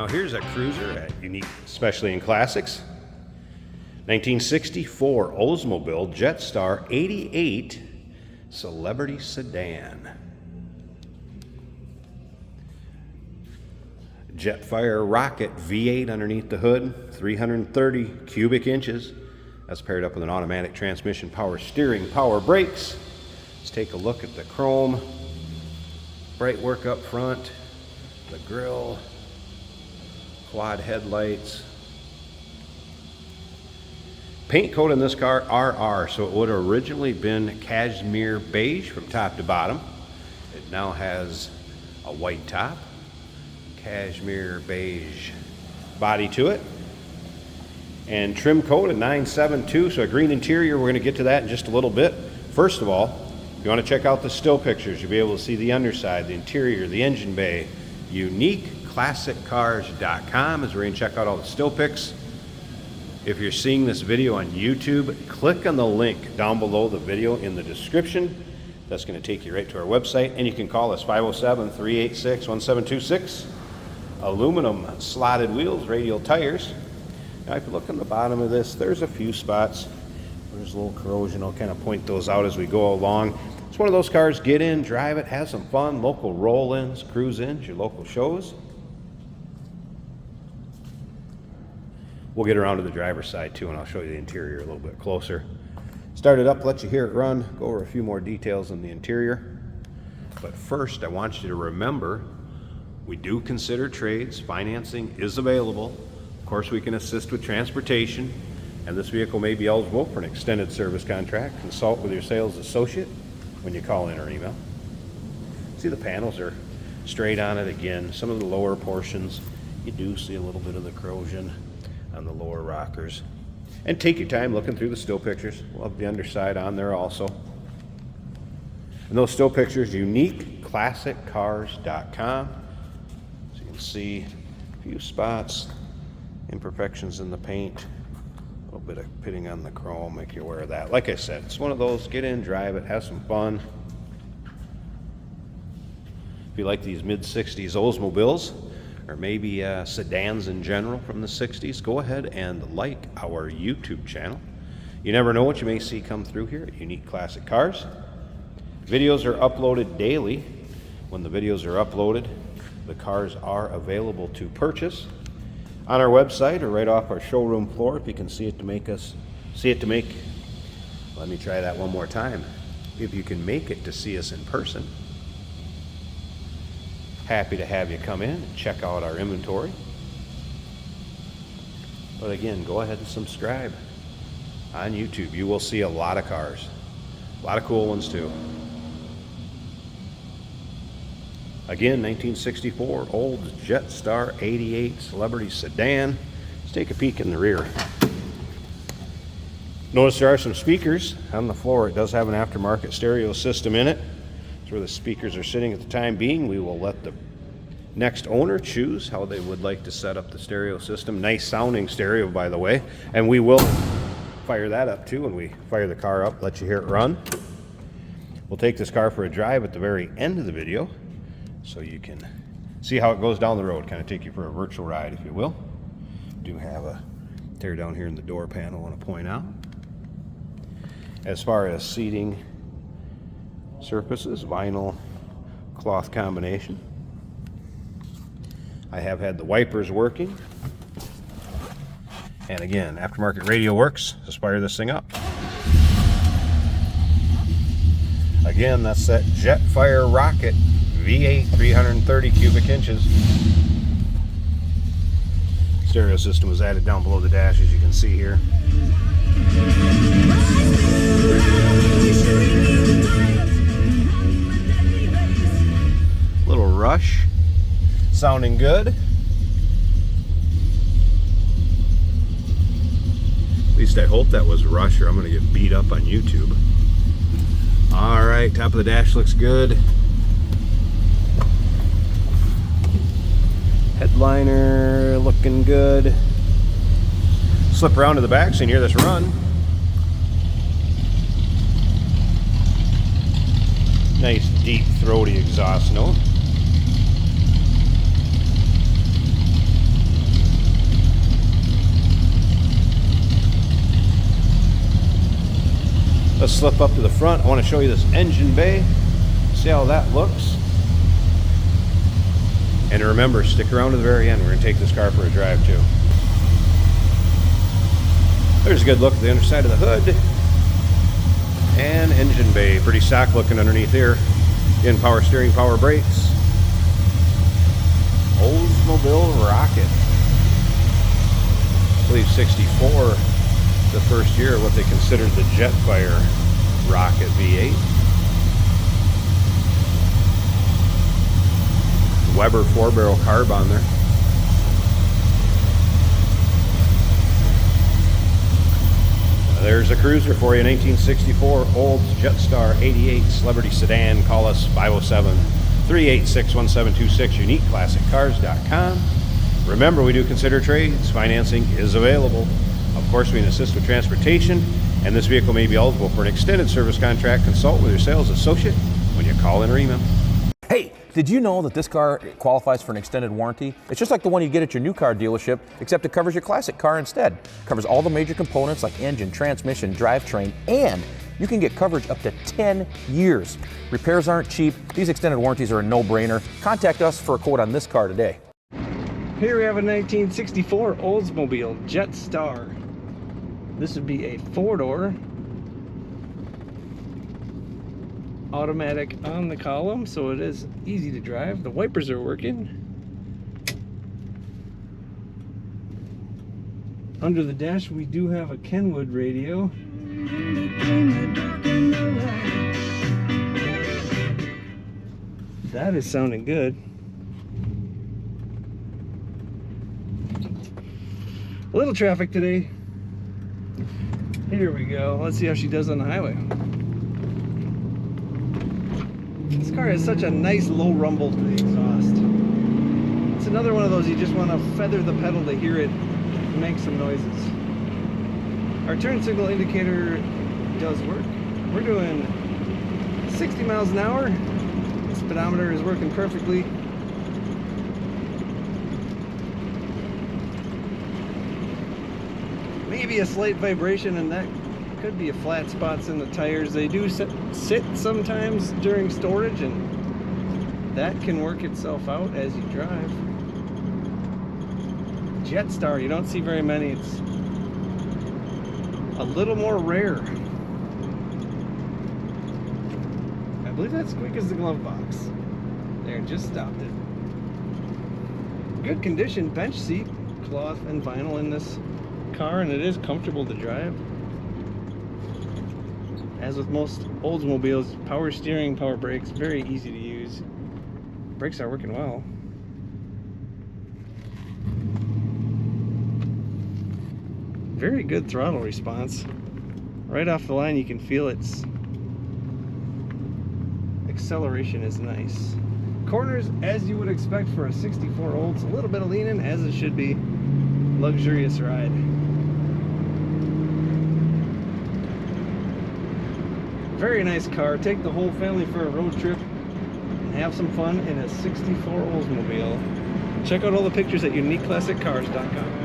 Now here's a cruiser at Unique, especially in classics. 1964 Oldsmobile Jetstar 88 Celebrity Sedan. Jetfire rocket V8 underneath the hood, 330 cubic inches. That's paired up with an automatic transmission, power steering, power brakes. Let's take a look at the chrome. Bright work up front, the grille, quad headlights. Paint coat in this car, RR, so it would have originally been cashmere beige from top to bottom. It now has a white top, cashmere beige body to it, and trim coat at 972, so a green interior. We're going to get to that in just a little bit. First of all, if you want to check out the still pictures, you'll be able to see the underside, the interior, the engine bay. UniqueClassicCars.com is where you can check out all the still pics. If you're seeing this video on YouTube, click on the link down below the video in the description. That's going to take you right to our website, and you can call us 507-386-1726. Aluminum slotted wheels, radial tires. Now if you look on the bottom of this, there's a few spots. There's a little corrosion. I'll kind of point those out as we go along. It's one of those cars, get in, drive it, have some fun, local roll-ins, cruise-ins, your local shows. We'll get around to the driver's side too, and I'll show you the interior a little bit closer. Start it up, let you hear it run, go over a few more details on the interior. But first, I want you to remember, we do consider trades. Financing is available. Of course, we can assist with transportation, and this vehicle may be eligible for an extended service contract. Consult with your sales associate when you call in or email. See, the panels are straight on it again. Some of the lower portions, you do see a little bit of the corrosion on the lower rockers. And take your time looking through the still pictures. We'll have the underside on there also. And those still pictures, UniqueClassicCars.com. So you can see a few spots, imperfections in the paint, a little bit of pitting on the chrome, make you aware of that. Like I said, it's one of those, get in, drive it, have some fun. If you like these mid-60s Oldsmobiles, or maybe sedans in general from the 60s, go ahead and like our YouTube channel. You never know what you may see come through here at Unique Classic Cars. Videos are uploaded daily. When the videos are uploaded, the cars are available to purchase on our website or right off our showroom floor. If you can let me try that one more time. If you can make it to see us in person, happy to have you come in and check out our inventory. But again, go ahead and subscribe on YouTube. You will see a lot of cars, a lot of cool ones too. Again, 1964 Olds Jetstar 88 Celebrity Sedan. Let's take a peek in the rear. Notice there are some speakers on the floor. It does have an aftermarket stereo system in it. That's where the speakers are sitting at the time being. We will let the next owner choose how they would like to set up the stereo system. Nice sounding stereo, by the way. And we will fire that up too when we fire the car up, let you hear it run. We'll take this car for a drive at the very end of the video so you can see how it goes down the road, kind of take you for a virtual ride, if you will. Do have a tear down here in the door panel I want to point out. As far as seating surfaces, vinyl cloth combination. I have had the wipers working. And again, aftermarket radio works. Let's fire this thing up. Again, that's that Jetfire rocket V8, 330 cubic inches. Stereo system was added down below the dash, as you can see here. Little Rush, sounding good. At least I hope that was Rush, or I'm going to get beat up on YouTube. All right, top of the dash looks good. Headliner looking good. Slip around to the back so you can hear this run. Nice deep throaty exhaust note. Let's slip up to the front. I want to show you this engine bay. See how that looks. And remember, stick around to the very end. We're going to take this car for a drive too. There's a good look at the underside of the hood. And engine bay. Pretty stock looking underneath here. Again, power steering, power brakes. Oldsmobile Rocket. I believe 64, the first year, what they considered the Jetfire Rocket V8. Weber 4-barrel carb on there. There's a cruiser for you, 1964 Olds Jetstar 88 Celebrity Sedan. Call us 507-386-1726, uniqueclassiccars.com. Remember, we do consider trades. Financing is available. Of course, we can assist with transportation, and this vehicle may be eligible for an extended service contract. Consult with your sales associate when you call in or email. Hey, did you know that this car qualifies for an extended warranty? It's just like the one you get at your new car dealership, except it covers your classic car instead. It covers all the major components like engine, transmission, drivetrain, and you can get coverage up to 10 years. Repairs aren't cheap. These extended warranties are a no-brainer. Contact us for a quote on this car today. Here we have a 1964 Oldsmobile Jetstar. This would be a 4-door. Automatic on the column, so it is easy to drive. The wipers are working. Under the dash we do have a Kenwood radio. That is sounding good. A little traffic today. Here we go. Let's see how she does on the highway. This car has such a nice low rumble to the exhaust. It's another one of those you just want to feather the pedal to hear it make some noises. Our turn signal indicator does work. We're doing 60 miles an hour. The speedometer is working perfectly. Maybe a slight vibration, and that could be a flat spots in the tires. They do sit sometimes during storage, and that can work itself out as you drive. Jetstar, you don't see very many. It's a little more rare. I believe that squeak is the glove box. There, just stopped it. Good condition bench seat, cloth and vinyl in this car, and it is comfortable to drive. As with most Oldsmobiles, power steering, power brakes, very easy to use. Brakes are working well. Very good throttle response. Right off the line you can feel its acceleration is nice. Corners, as you would expect for a 64 Olds, a little bit of leaning, as it should be. Luxurious ride. Very nice car. Take the whole family for a road trip and have some fun in a 64 Oldsmobile. Check out all the pictures at uniqueclassiccars.com.